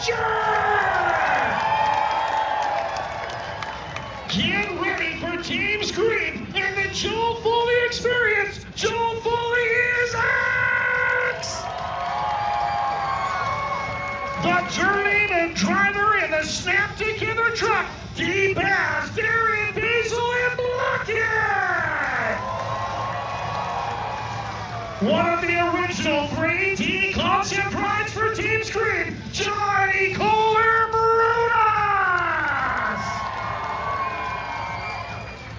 Get ready for Team Scream and the Joel Foley Experience. Joel Foley is X! The journeyman driver in the snap together truck, D-Bass, Darren, Basil, and Blockhead! One of the original 3D concept rides for Team Scream, Johnny Kohler Brutus!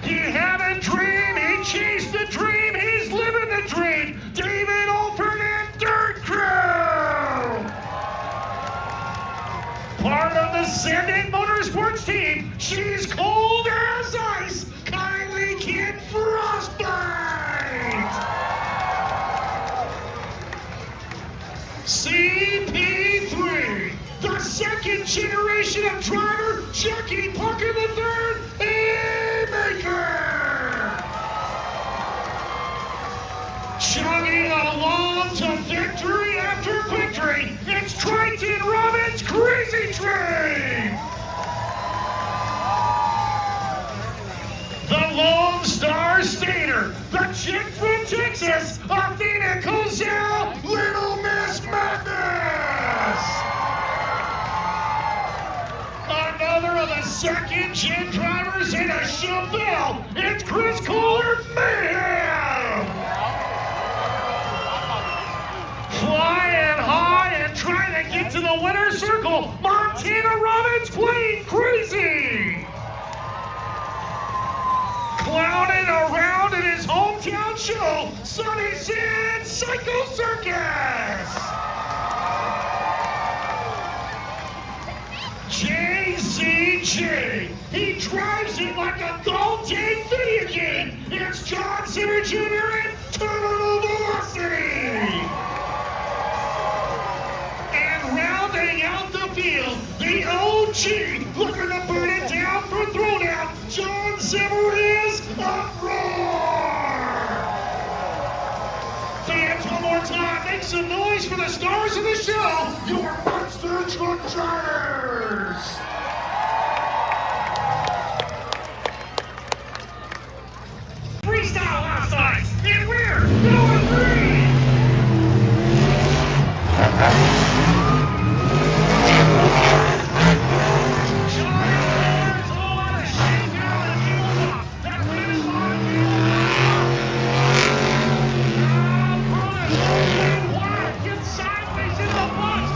He had a dream, he chased the dream, he's living the dream, David Alford and Dirt Crew! Part of the Sending Motorsports team, she's cold as ice, Kylie Kid Frostbite! CP3, the second generation of driver, Jackie Parker III, A-Maker! Chugging along to victory after victory, it's Triton Robbins' Crazy Train! The Lone Star Stater, the chick from Texas, Athena Cozell, Little Miss Madness! Another of the second-gen drivers in a Chevelle, it's Chris Kohler Mayhem! Flying high and trying to get to the winner's circle, Montana Robbins playing crazy! Clowning around in his hometown show, Sonny Sid Psycho Circus! JCJ, he drives it like a gold-tape video game. It's John Zimmer Jr. in Terminal Velocity! And rounding out the field, the OG, looking to burn it down for Throwdown, John Zimmer is Uproar! Fans, one more time, make some noise for the stars of the show, your monster truck drivers! Freestyle last night, and we're going green! Gets sideways in the box.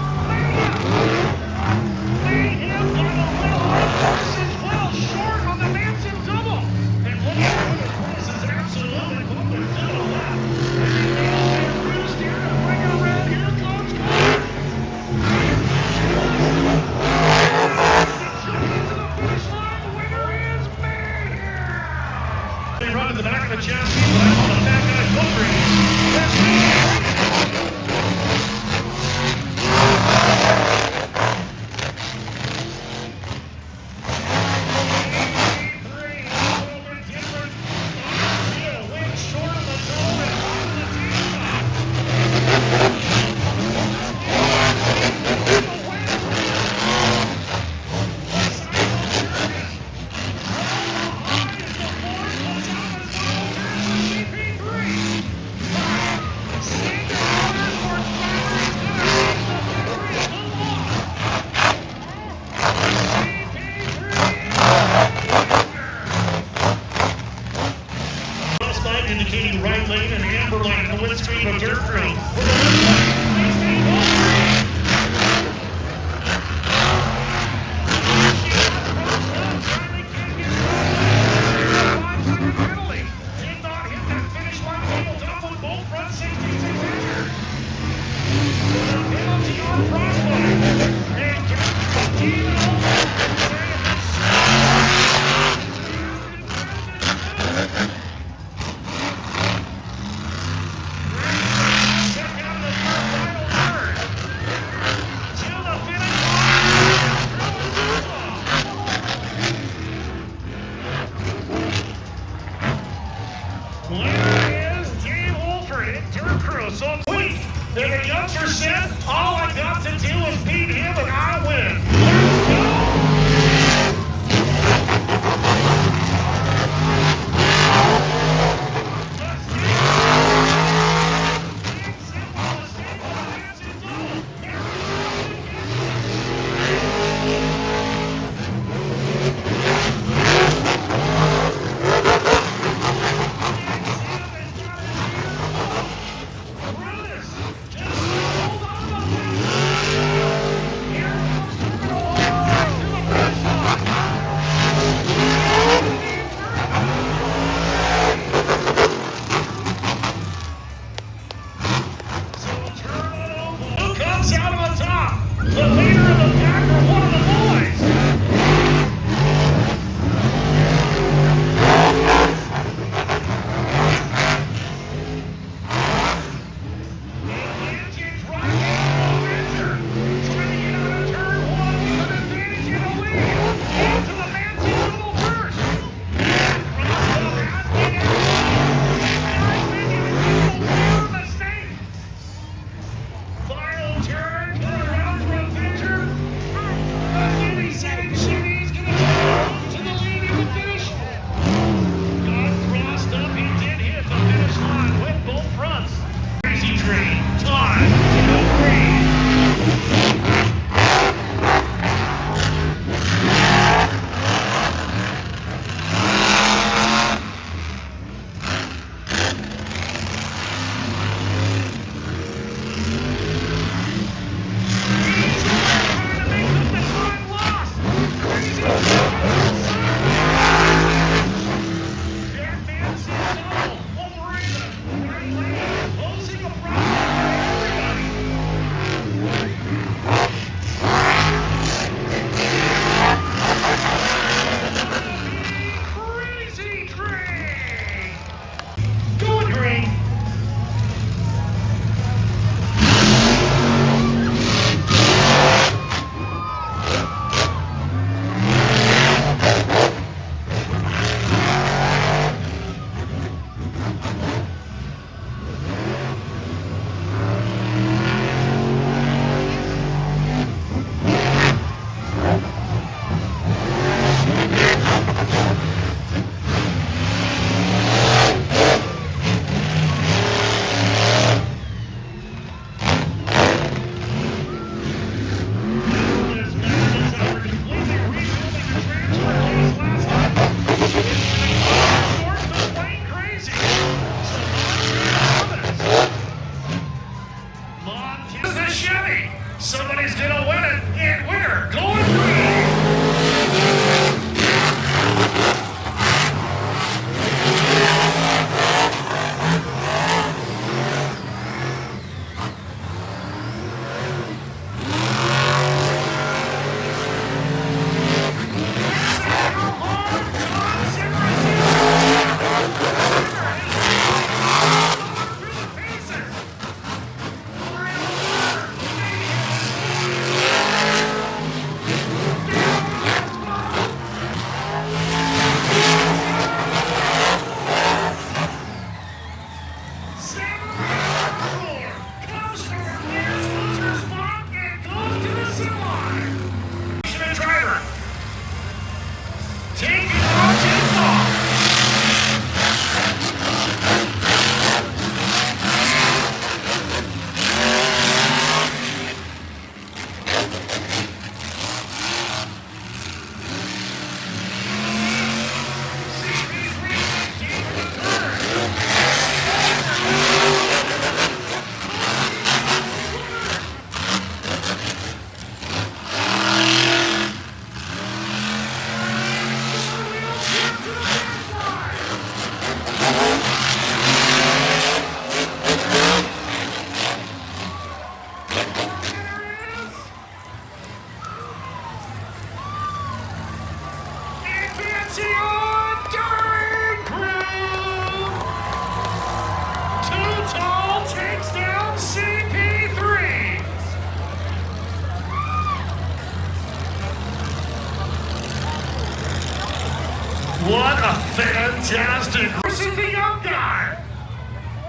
What a fantastic versus the young guy.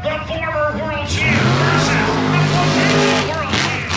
The former world champ versus the potential world champ.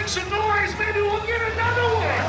Some noise, maybe we'll get another one.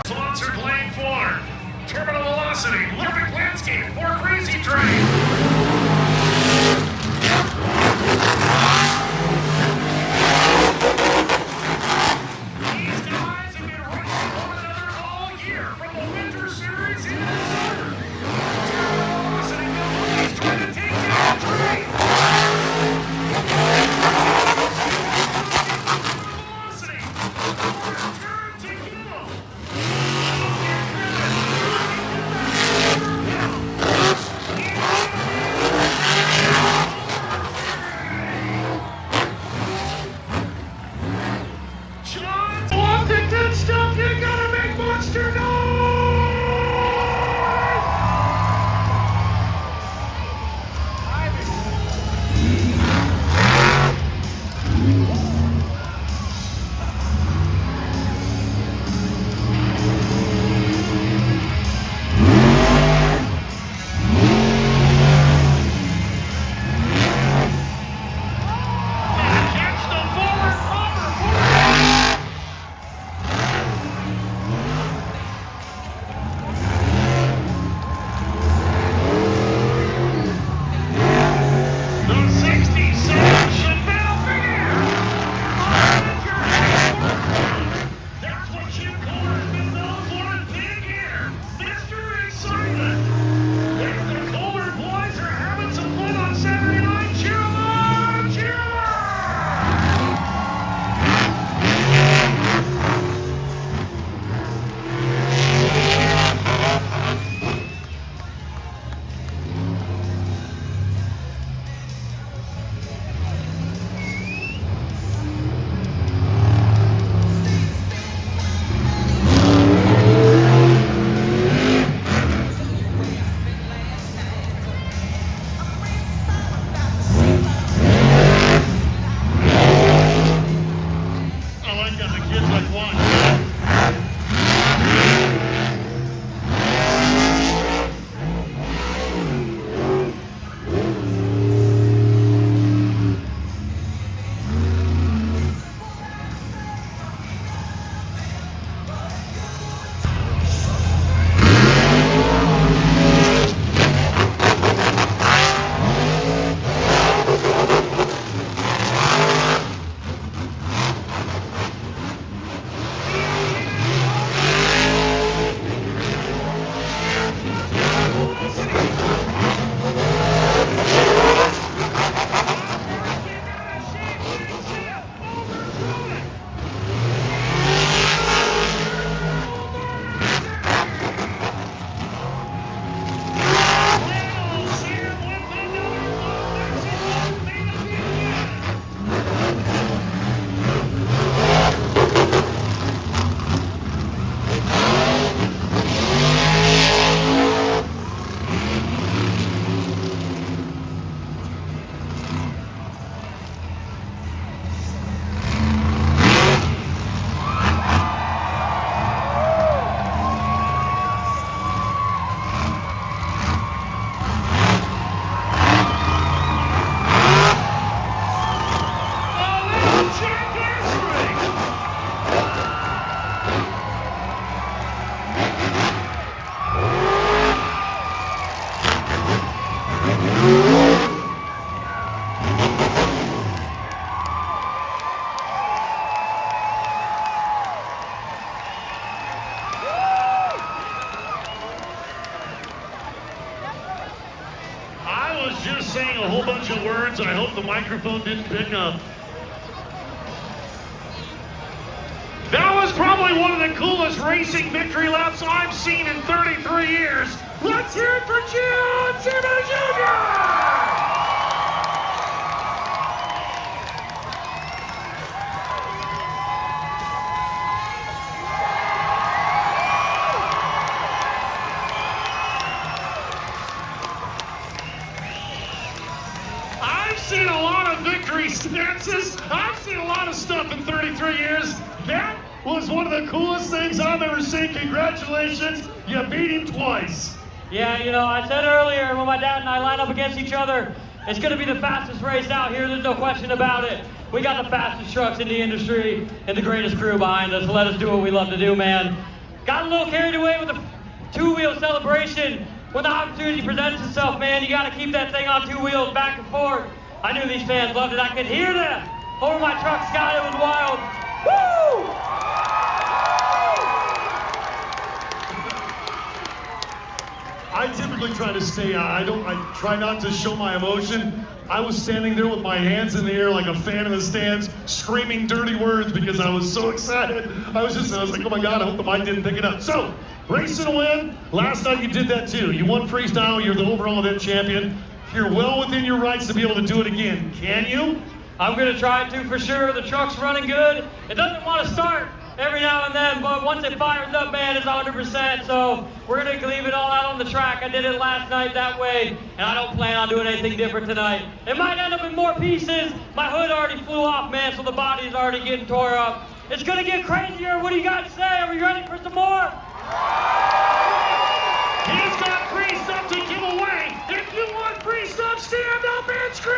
Sponsor playing for Terminal Velocity, Living Landscape, for Crazy Train. These guys have been racing one another all year, from the Winter Series into the summer. Terminal Velocity is trying to take down the train. was just saying a whole bunch of words. I hope the microphone didn't pick up. That was probably one of the coolest racing victory laps I've seen in 33 years. Let's hear it for John Zimmer Jr. I've seen a lot of victory stances. I've seen a lot of stuff in 33 years. That was one of the coolest things I've ever seen. Congratulations, you beat him twice. Yeah, you know, I said earlier when my dad and I line up against each other, it's going to be the fastest race out here. There's no question about it. We got the fastest trucks in the industry and the greatest crew behind us. Let us do what we love to do, man. Got a little carried away with the two-wheel celebration. When the opportunity presents itself, man, you got to keep that thing on two wheels back and forth. I knew these fans loved it. I could hear them over my truck, Scott. It was wild. Woo! I typically try to stay, I try not to show my emotion. I was standing there with my hands in the air like a fan in the stands, screaming dirty words because I was so excited. I was like, oh my God, I hope the mic didn't pick it up. So, race and a win. Last night you did that too. You won freestyle, you're the overall event champion. You're well within your rights to be able to do it again. Can you? I'm going to try to for sure. The truck's running good. It doesn't want to start every now and then, but once it fires up, man, it's 100%. So we're going to leave it all out on the track. I did it last night that way, and I don't plan on doing anything different tonight. It might end up in more pieces. My hood already flew off, man, so the body's already getting tore up. It's going to get crazier. What do you guys say? Are we ready for some more? He's got free stuff to give away. If you want free stuff, stand up and scream!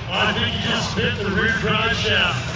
I think you just hit the rear drive shaft.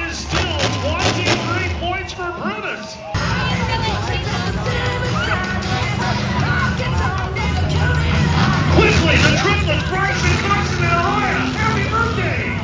is still 23 points for Brutus. Quickly, the triplet, Bryson, Carson, and Araya. Happy birthday!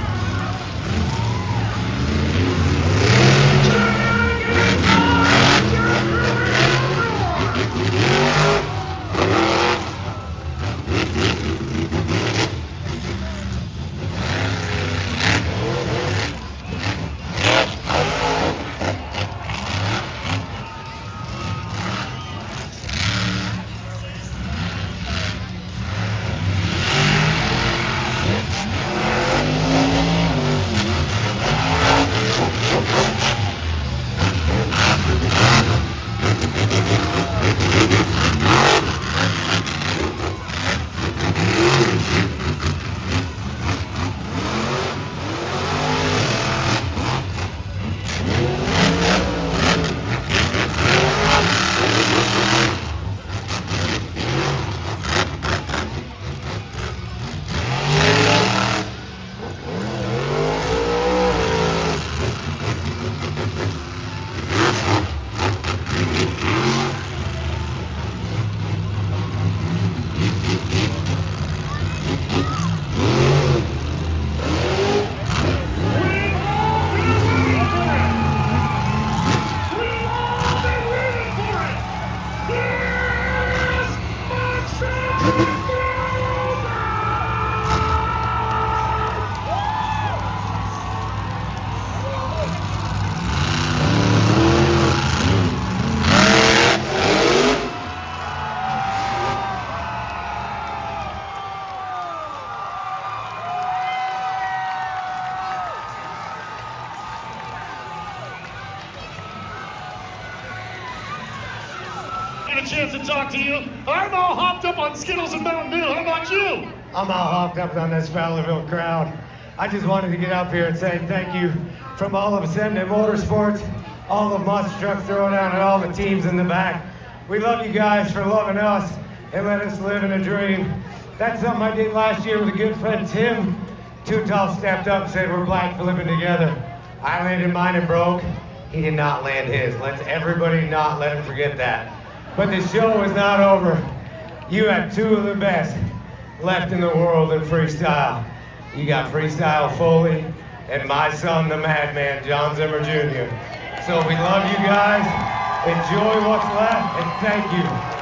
Get a chance to talk to you. I'm all hopped up on Skittles and Mountain Dew. How about you? I'm all hopped up on this Fowlerville crowd. I just wanted to get up here and say thank you from all of Ascendant Motorsports, all the Monster Truck Throwdown, and all the teams in the back. We love you guys for loving us and letting us live in a dream. That's something I did last year with a good friend, Tim. Too Tall stepped up and said we're black for living together. I landed mine and broke. He did not land his. Let's everybody not let him forget that. But the show is not over. You have two of the best left in the world in freestyle. You got Freestyle Foley and my son, the Madman, John Zimmer Jr. So we love you guys. Enjoy what's left, and thank you.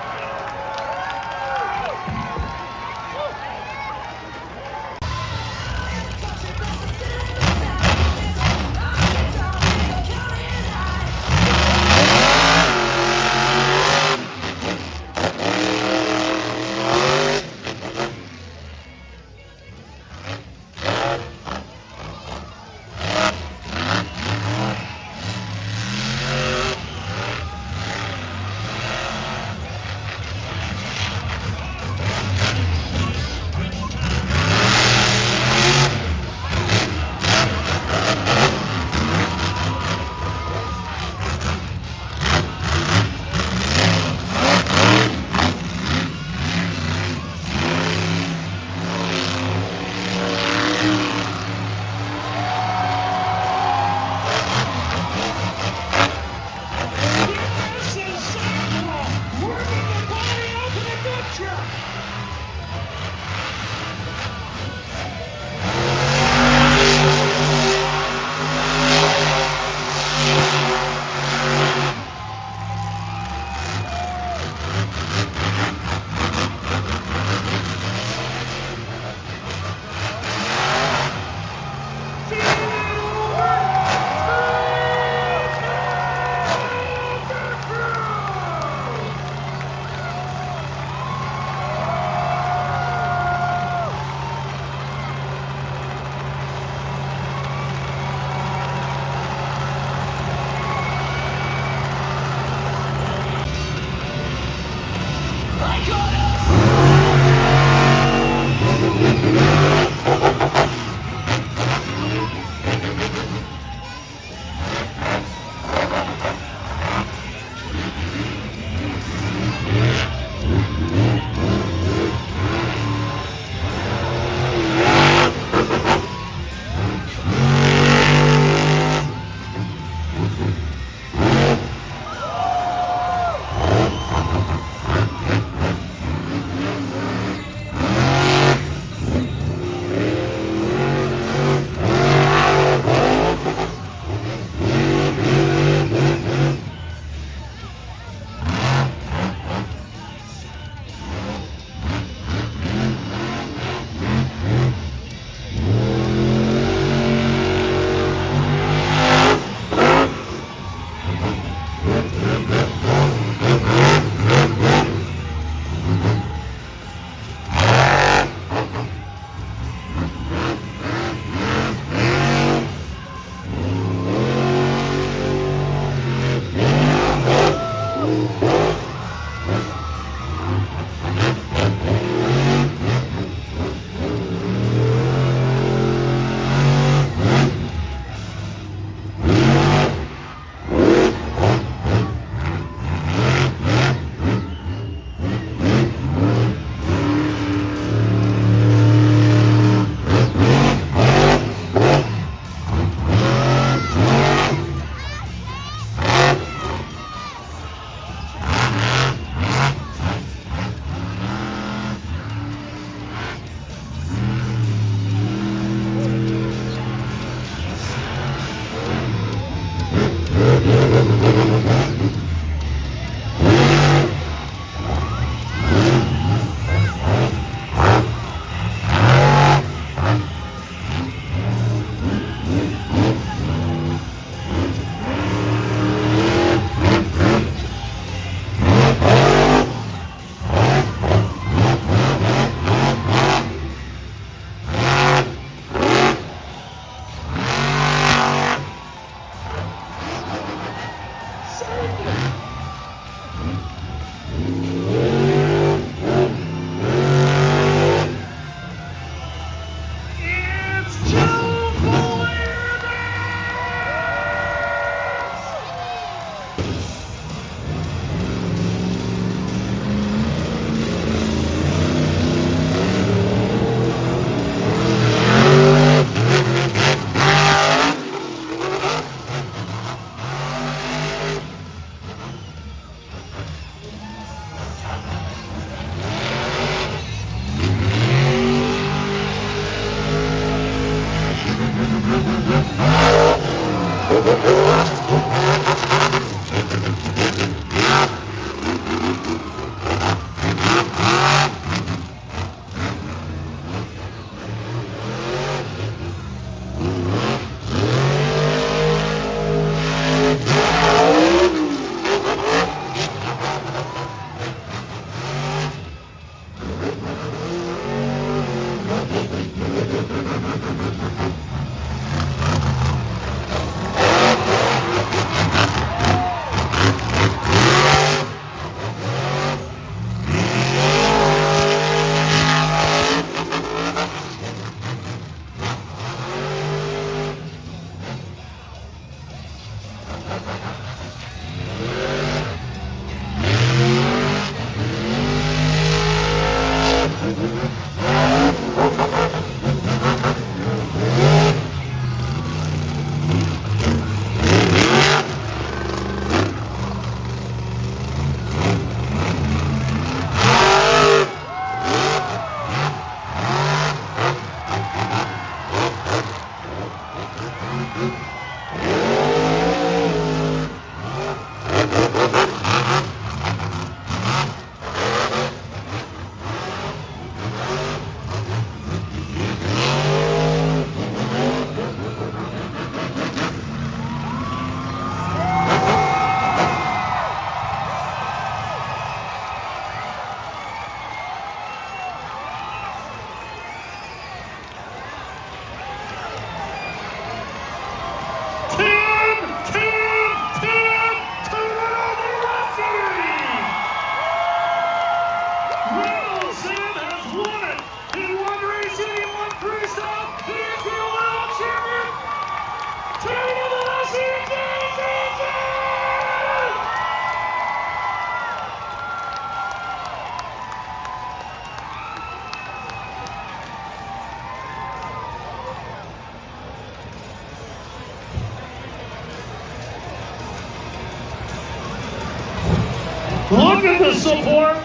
Look at the support,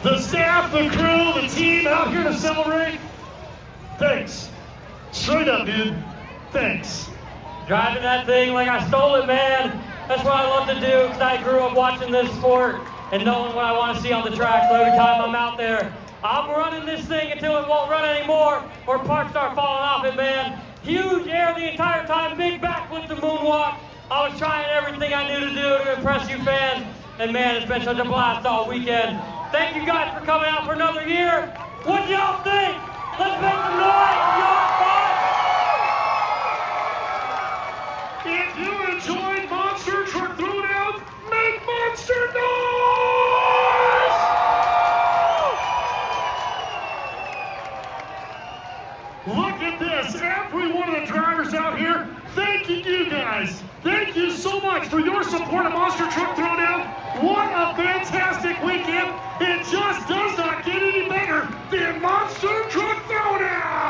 the staff, the crew, the team out here to celebrate. Thanks. Straight up, dude. Thanks. Driving that thing like I stole it, man. That's what I love to do, because I grew up watching this sport and knowing what I want to see on the track. So every time I'm out there, I'm running this thing until it won't run anymore or parts start falling off it, man. Huge air the entire time, big backflip to moonwalk. I was trying everything I knew to do to impress you fans. And man, it's been such a blast all weekend. Thank you guys for coming out for another year. What y'all think? Let's make some noise for your fun. If you enjoyed Monster Truck Throwdown, make monster noise! Look at this, every one of the drivers out here, thanking you guys. Thank you so much for your support of Monster Truck Throwdown. What a fantastic weekend. It just does not get any better than Monster Truck Throwdown.